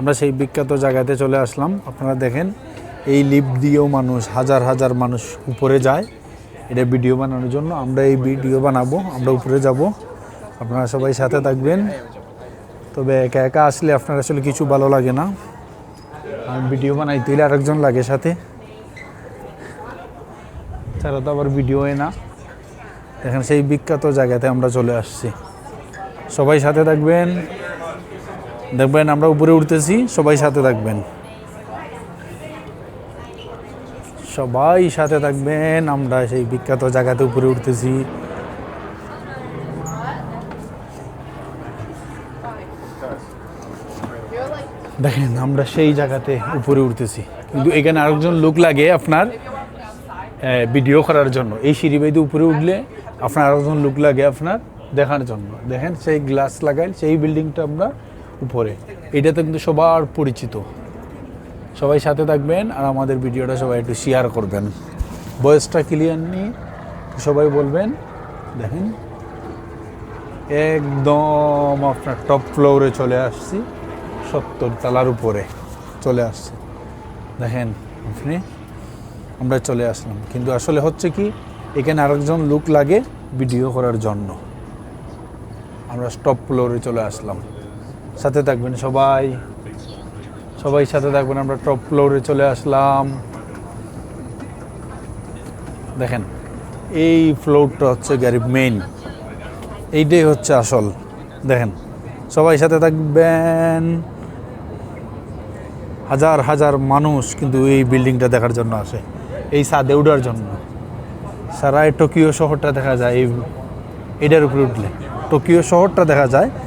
আমরা সেই বিখ্যাত জায়গাতে চলে আসলাম। আপনারা দেখেন এই লিফট দিয়েও মানুষ হাজার হাজার মানুষ উপরে যায় এটা ভিডিও বানানোর জন্য। আমরা এই ভিডিও বানাবো, আমরা উপরে যাব, আপনারা সবাই সাথে থাকবেন। তবে একা একা আসলে আপনার আসলে কিছু ভালো লাগে না, আর ভিডিও বানাইতে হলে আরেকজন লাগে সাথে, তারা তো আবার ভিডিও হয় না। দেখেন সেই বিখ্যাত জায়গাতে আমরা চলে আসছি। সবাই সাথে থাকবেন, দেখবেন আমরা উপরে উঠতেছি, সবাই সাথে থাকবেন, সবাই সাথে থাকবেন। আমরা সেই বিখ্যাত জায়গাতে উপরে উঠতেছি। দেখেন আমরা সেই জায়গাতে উপরে উঠতেছি, কিন্তু এখানে আরেকজন লোক লাগে আপনার ভিডিও করার জন্য। এই সিঁড়ি বেঁধে উপরে উঠলে আপনার আরেকজন লোক লাগে আপনার দেখার জন্য। দেখেন সেই গ্লাস লাগাই, সেই বিল্ডিংটা আমরা উপরে, এটাতে কিন্তু সবার পরিচিত। সবাই সাথে থাকবেন আর আমাদের ভিডিওটা সবাই একটু শেয়ার করবেন। ভয়েসটা ক্লিয়ার নেই, সবাই বলবেন। দেখেন একদম আপনার টপ ফ্লোরে চলে আসছি, 70 তলার উপরে চলে আসছি। দেখেন আপনি, আমরা চলে আসলাম, কিন্তু আসলে হচ্ছে কি এখানে আরেকজন লোক লাগে ভিডিও করার জন্য। আমরা টপ ফ্লোরে চলে আসলাম, সাথে থাকবেন সবাই, সবাই সাথে থাকবেন। আমরা টপ ফ্লোরে চলে আসলাম। দেখেন এই ফ্লোরটা হচ্ছে গাড়ি মেইন, এইটাই হচ্ছে আসল। দেখেন সবাই সাথে থাকবেন। হাজার হাজার মানুষ কিন্তু এই বিল্ডিংটা দেখার জন্য আসে, এই ছাদে উঠার জন্য। সারা টোকিও শহরটা দেখা যায়, এটার উপরে উঠলে টোকিও শহরটা দেখা যায়।